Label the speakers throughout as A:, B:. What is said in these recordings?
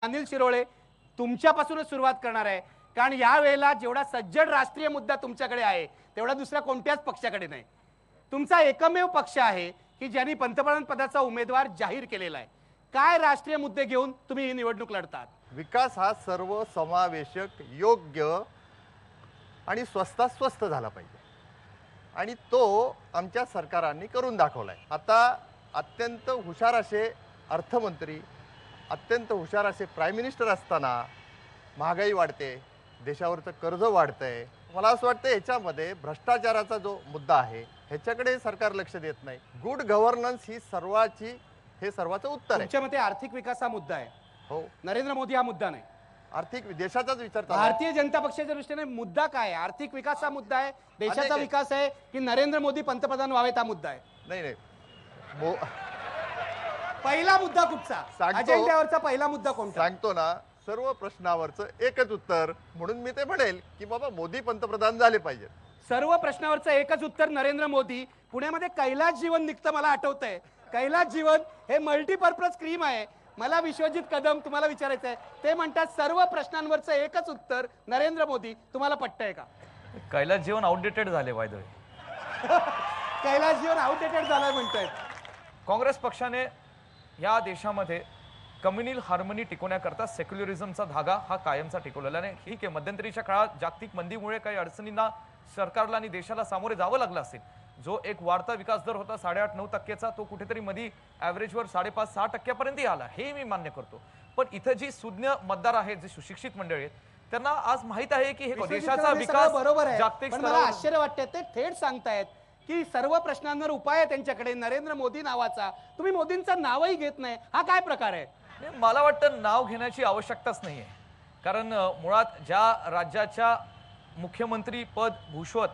A: अनिल शिरोळे तुमच्यापासूनच सुरुवात करणार आहे, कारण या वेळेला जेवढा सज्जड राष्ट्रीय मुद्दा तुमच्याकडे आहे तेवढा दुसऱ्या कोणत्याच पक्षाकडे नाही. तुमचा एकमेव पक्ष आहे की ज्यांनी पंतप्रधान पदाचा उमेदवार जाहीर केलेला आहे. काय राष्ट्रीय मुद्दे घेऊन तुम्ही ही निवडणूक लढतात?
B: विकास हा सर्व समावेशक, योग्य आणि स्वस्तात स्वस्त झाला पाहिजे आणि तो आमच्या सरकारांनी करून दाखवलाय. आता अत्यंत हुशार असे अर्थमंत्री, अत्यंत हुशार असे प्राईम मिनिस्टर असताना महागाई वाढते, देशावरचं कर्ज वाढतंय. मला असं वाटतं ह्याच्यामध्ये भ्रष्टाचाराचा जो मुद्दा आहे ह्याच्याकडे सरकार लक्ष देत नाही. गुड गव्हर्नन्स ही सर्वाचं उत्तर आहे.
A: तुमच्या मते आर्थिक विकास हा मुद्दा आहे?
B: हो.
A: नरेंद्र मोदी हा मुद्दा नाही.
B: आर्थिक देशाचाच विचार चालू आहे.
A: भारतीय जनता पक्षाच्या दृष्टीने मुद्दा काय आहे? आर्थिक विकास हा मुद्दा आहे, देशाचा विकास आहे की नरेंद्र मोदी पंतप्रधान व्हावेत हा मुद्दा आहे?
B: नाही.
A: पहिला मुद्दा कुठचा? अजेंड्यावरचा पहिला मुद्दा कोणता?
B: सांगतो ना, सर्व प्रश्नावरचं एकच उत्तर. म्हणून मी ते म्हणेल की बाबा मोदी पंतप्रधान झाले पाहिजे.
A: सर्व प्रश्नावरचं एकच उत्तर नरेंद्र मोदी. पुण्यामध्ये कैलास जीवन निघतं, मला आठवतंय. कैलास जीवन हे मल्टीपर्पज क्रीम आहे. मला विश्वजित कदम तुम्हाला विचारायचं आहे, ते म्हणतात सर्व प्रश्नांवरचं एकच उत्तर नरेंद्र मोदी. तुम्हाला पटतंय का?
C: कैलास जीवन आउटडेटेड झाले by the way.
A: Kailas Jeevan outdated झालंय म्हणतायत.
C: काँग्रेस पक्षाने या देशामध्ये कम्युनल हार्मनी टिकवण्याकरता सेक्युलरिझमचा धागा हा कायमचा टिकवलेला नाही. ठीक आहे, मध्यंतरीच्या काळात जागतिक मंदीमुळे काही अडचणींना सरकारला आणि देशाला सामोरे जावं लागलं असेल. जो एक वाढता विकास दर होता 8.5-9% तो कुठेतरी मध्ये ॲव्हरेजवर 5.5-6% आला, हे मी मान्य करतो. पण इथं जी सुज्ञ मतदार आहेत, जे सुशिक्षित मंडळी आहेत, त्यांना आज माहित आहे की हे देशाचा विकास
A: बरोबर आहे.
C: जागतिक
A: मला आश्चर्य वाटते, ते थेट सांगतायत की सर्व प्रश्नांवर उपाय आहे त्यांच्याकडे, नरेंद्र मोदी नावाचा. तुम्ही मोदींचं नावही घेत नाही, हा काय प्रकार आहे?
C: मला वाटतं नाव घेण्याची आवश्यकताच नाहीये. कारण मुळात ज्या राज्याच्या मुख्यमंत्री पद भूषवत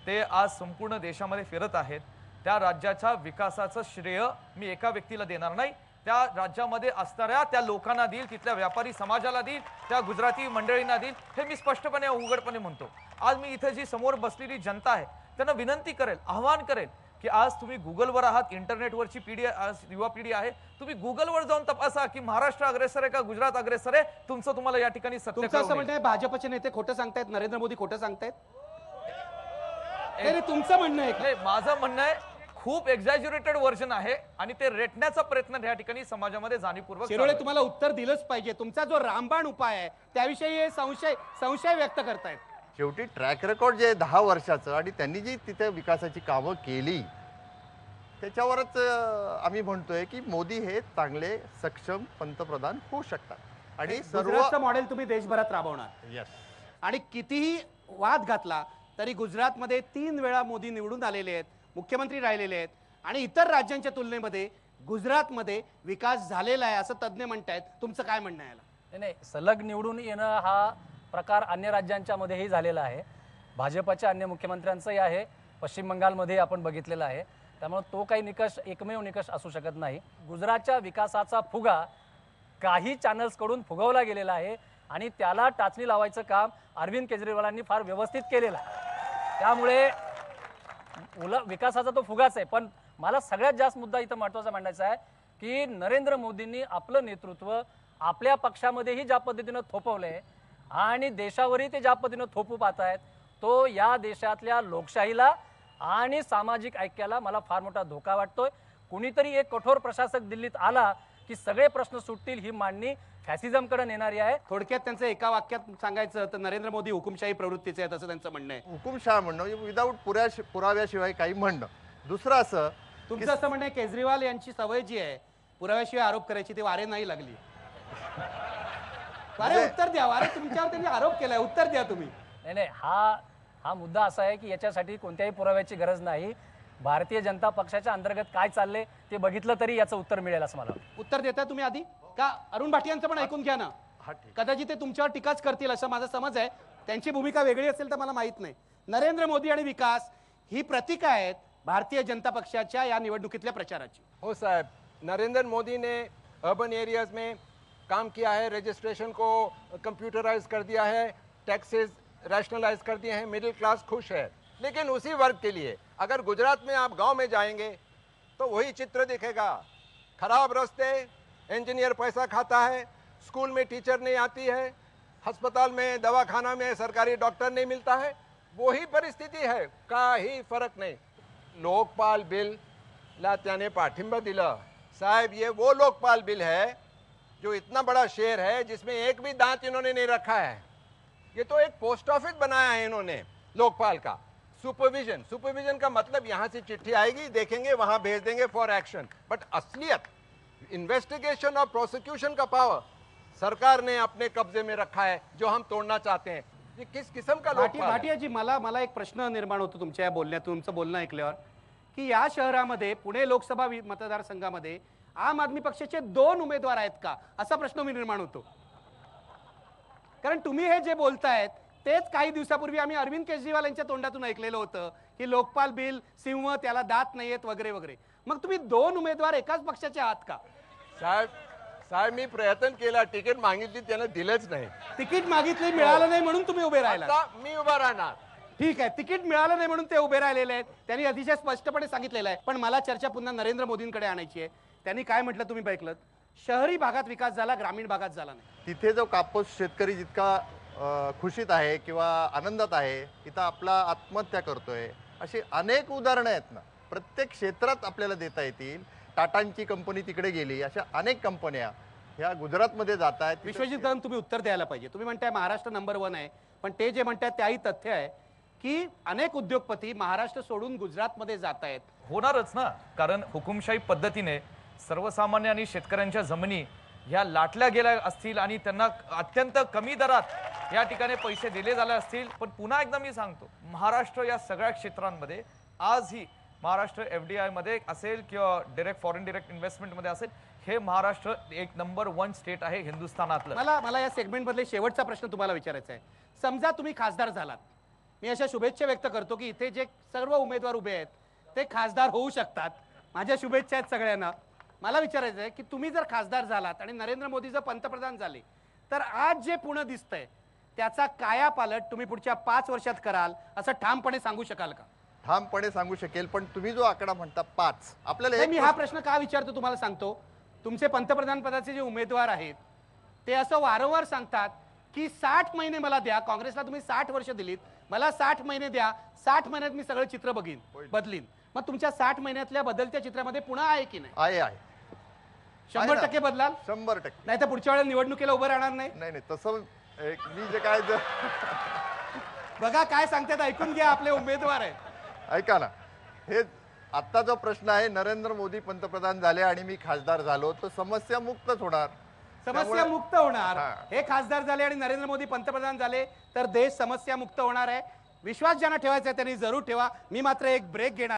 C: ते आज संपूर्ण देशामध्ये फिरत आहेत, त्या राज्याच्या विकासाचं श्रेय मी एका व्यक्तीला देणार नाही. त्या राज्यामध्ये असणाऱ्या त्या लोकांना देईल, तिथल्या व्यापारी समाजाला देईल, त्या गुजराती मंडळींना देईल, हे मी स्पष्टपणे उघडपणे म्हणतो. आज मी इथे जी समोर बसलेली जनता आहे त्यांना विनंती करेल, आवाहन करेल की आज तुम्ही गुगलवर आहात, इंटरनेटवरची पिढी, आज युवा पिढी आहे, तुम्ही गुगलवर जाऊन तपासा की महाराष्ट्र अग्रेसर आहे का गुजरात अग्रेसर आहे. तुमचं तुम्हाला या ठिकाणी सत्य
A: तुमचं असं म्हणणं आहे भाजपचे नेते खोटं सांगतायत, नरेंद्र मोदी खोटं सांगतायत? तुमचं म्हणणं आहे?
C: माझं म्हणणं आहे खूप एक्झॅज्युरेटेड व्हर्जन आहे आणि ते रेटण्याचा प्रयत्न या ठिकाणी समाजामध्ये जाणीवपूर्वक.
A: शिरोळे, तुम्हाला उत्तर दिलंच पाहिजे. तुमचा जो रामबाण उपाय आहे त्याविषयी संशय व्यक्त करतायत.
B: शेवटी ट्रॅक रेकॉर्ड जे 10 वर्षाचं आणि त्यांनी जी तिथे विकासाची कामं केली त्याच्यावरच आम्ही म्हणतोय की मोदी हे चांगले सक्षम पंतप्रधान होऊ शकतात आणि
A: सर्व मॉडेल तुम्ही देशभरात राबवणार.
B: यस.
A: आणि कितीही वाद घातला तरी गुजरातमध्ये 3 वेळा मोदी निवडून आलेले आहेत, मुख्यमंत्री राहिलेले आहेत आणि इतर राज्यांच्या तुलनेमध्ये गुजरातमध्ये विकास झालेला आहे असं तज्ज्ञ म्हणतायत. तुमचं काय म्हणणं आहे?
D: नाही, सलग निवडून येणं हा प्रकार अन्य राज्यांच्या मध्येही झालेला आहे. भाजपच्या अन्य मुख्यमंत्र्यांचंही आहे, पश्चिम बंगालमध्ये आपण बघितलेला आहे. त्यामुळे तो काही निकष एकमेव निकष असू शकत नाही. गुजरातच्या विकासाचा फुगा काही चॅनल्सकडून फुगवला गेलेला आहे आणि त्याला टाचणी लावायचं काम अरविंद केजरीवालांनी फार व्यवस्थित केलेलं आहे. त्यामुळे विकासाचा तो फुगाच आहे. पण मला सगळ्यात जास्त मुद्दा इथं महत्त्वाचा मांडायचा आहे की नरेंद्र मोदींनी आपलं नेतृत्व आपल्या पक्षामध्येही ज्या पद्धतीनं थोपवलंय आणि देशावरही ते ज्या पद्धतीनं थोपू पाहत आहेत, तो या देशातल्या लोकशाहीला आणि सामाजिक ऐक्याला मला फार मोठा धोका वाटतोय. कुणीतरी एक कठोर प्रशासक दिल्लीत आला की सगळे प्रश्न सुटतील ही मांडणी फॅसिझमकडे नेणारी आहे.
A: थोडक्यात त्यांचं एका वाक्यात सांगायचं तर नरेंद्र मोदी हुकुमशाही प्रवृत्तीचे आहेत असं त्यांचं म्हणणं आहे.
B: हुकुमशाह म्हणणं विदाऊट पुराव्याशिवाय काही म्हणणं. दुसरं असं
A: तुमचं असं म्हणणं आहे केजरीवाल यांची सवय जी आहे पुराव्याशिवाय आरोप करायची, ती वारे नाही लागली. वारे उत्तर द्या. वारे तुमच्यावर त्यांनी आरोप केलाय, उत्तर द्या तुम्ही.
D: नाही, हा मुद्दा असा आहे की याच्यासाठी कोणत्याही पुराव्याची गरज नाही. भारतीय जनता पक्षाच्या अंतर्गत काय चाललंय ते बघितलं तरी याचं उत्तर मिळेल असं मला
A: उत्तर देता तुम्ही आधी का अरुण भाटियांचं पण ऐकून घ्या ना. कदाचित ते तुमच्यावर टीकाच करतील असा माझा समज आहे. त्यांची भूमिका वेगळी असेल तर मला माहित नाही. नरेंद्र मोदी आणि विकास ही प्रतीक आहेत भारतीय जनता पक्षाच्या या निवडणुकीतल्या प्रचाराची.
E: हो साहब, नरेंद्र मोदी ने अर्बन एरियाज में काम किया है, रजिस्ट्रेशन को कंप्यूटराइज कर दिया है, टैक्सेस रैशनलाइज कर दिए हैं, मिडिल क्लास खुश है. लेकिन उसी वर्ग के लिए अगर गुजरात में आप गांव में जाएंगे तो वही चित्र दिखेगा. खराब रास्ते, इंजीनियर पैसा खाता है, स्कूल में टीचर नहीं आती है, अस्पताल में दवाखाना में सरकारी डॉक्टर नहीं मिलता है, वही परिस्थिती है, काही फरक नाही. लोकपाल बिल ला त्याने पाठिंबा दिला. साहब ये वो लोकपाल बिल है जो इतना बड़ा शेर है जिसमें एक भी दांत इन्होंने नहीं रखा है. ये तो एक पोस्ट ऑफिस बनाया है इन्होंने लोकपाल का. सुपरविजन का मतलब यहाँ से चिट्ठी आएगी, देखेंगे, वहां भेज देंगे फॉर एक्शन. बट असलियत इन्वेस्टिगेशन और प्रोसिक्यूशन का पावर सरकार ने अपने कब्जे में रखा है, जो हम तोड़ना चाहते हैं. ये किस किस्म का लोकपाल है?
A: भाटियाजी, मला एक प्रश्न निर्माण होतो तुमच्या या बोलण्यातून, तुमचं बोलणं ऐकल्यावर, की या शहरामध्ये पुणे लोकसभा मतदारसंघामध्ये आम आदमी पक्षाचे 2 उमेदवार आहेत का, असा प्रश्न मी निर्माण होतो. कारण तुम्ही हे जे बोलतायत तेच काही दिवसापूर्वी आम्ही अरविंद केजरीवाल यांच्या तोंडातून ऐकलेलं होतं की लोकपाल बिल सिंह त्याला दात नाहीयेत वगैरे वगैरे. मग तुम्ही 2 उमेदवार एकाच पक्षाचे आहात का?
E: साहेब मी प्रयत्न केला, तिकीट मागितली, त्यानं दिलंच नाही.
A: तिकीट मागितले, मिळालं नाही म्हणून तुम्ही उभे राहिला.
E: आता मी उभा राहणार.
A: ठीक आहे, तिकीट मिळालं नाही म्हणून ते उभे राहिलेले आहेत, त्यांनी अतिशय स्पष्टपणे सांगितलेलं आहे. पण मला चर्चा पुन्हा नरेंद्र मोदींकडे आणायची आहे. त्यांनी काय म्हटलं तुम्ही ऐकलं, शहरी भागात विकास झाला, ग्रामीण भागात झाला नाही.
B: तिथे जो कापूस शेतकरी जितका खुशीत आहे किंवा आनंदात आहे, इथं आपला आत्महत्या करतोय, अशी अनेक उदाहरणं आहेत ना. प्रत्येक क्षेत्रात आपल्याला देता येतील. टाटांची कंपनी तिकडे गेली, अशा अनेक कंपन्या ह्या गुजरातमध्ये जात आहेत.
A: विश्वजित कदम, तुम्ही उत्तर द्यायला पाहिजे. तुम्ही म्हणताय महाराष्ट्र नंबर 1 आहे, पण ते जे म्हणतात त्याही तथ्य आहे की अनेक उद्योगपती महाराष्ट्र सोडून गुजरातमध्ये जात आहेत.
C: होणारच ना, कारण हुकुमशाही पद्धतीने सर्वसामान्य आणि शेतकऱ्यांच्या जमिनी ह्या लाटल्या गेल्या असतील आणि त्यांना अत्यंत कमी दरात या ठिकाणी पैसे दिले झाले असतील. पण पुन्हा एकदा मी सांगतो, महाराष्ट्र या सगळ्या क्षेत्रांमध्ये आजही महाराष्ट्र FDI मध्ये असेल किंवा डायरेक्ट फॉरेन डायरेक्ट इन्व्हेस्टमेंट मध्ये असेल, हे महाराष्ट्र एक नंबर 1 स्टेट आहे हिंदुस्थानातलं.
A: मला या सेगमेंट मधले शेवटचा प्रश्न तुम्हाला विचारायचा आहे. समजा तुम्ही खासदार झालात, मी अशा शुभेच्छा व्यक्त करतो की इथे जे सर्व उमेदवार उभे आहेत ते खासदार होऊ शकतात. माझ्या शुभेच्छा आहेत सगळ्यांना. मला विचारायचं आहे की तुम्ही जर खासदार झालात आणि नरेंद्र मोदी जर पंतप्रधान झाले, तर आज जे पुणे दिसतंय त्याचा कायापालट तुम्ही पुढच्या 5 वर्षात कराल असं ठामपणे सांगू शकाल का?
B: ठामपणे सांगू शकेल. पण तुम्ही जो आकडा म्हणता 5, आपल्याला
A: मी हा प्रश्न का विचारतो तुम्हाला सांगतो. तुमचे पंतप्रधान पदाचे जे उमेदवार आहेत ते असं वारंवार सांगतात की 60 महिने मला द्या. काँग्रेसला तुम्ही 60 वर्ष दिलीत, मला 60 महिने द्या, 60 महिन्यात मी सगळं चित्र बदलीन. मग तुमच्या 60 महिन्यातल्या बदलत्या चित्रामध्ये पुन्हा आहे की नाही?
B: आहे
A: 100% बदलाल?
B: 100%.
A: नाही तर पुढच्या वेळेला निवडणुकीला उभं राहणार नाही.
B: नाही तसं मी जे काय
A: बघा काय सांगतात, ऐकून घ्या, आपले उमेदवार आहेत.
B: ऐका ना, हे आत्ता जो प्रश्न आहे, नरेंद्र मोदी पंतप्रधान झाले आणि मी खासदार झालो तर समस्या मुक्तच होणार.
A: समस्या मुक्त होणार.
B: हा.
A: हे खासदार झाले आणि नरेंद्र मोदी पंतप्रधान झाले तर देश समस्या मुक्त होणार आहे. विश्वास ज्यांना ठेवायचा आहे त्यांनी जरूर ठेवा. मी मात्र एक ब्रेक घेणार.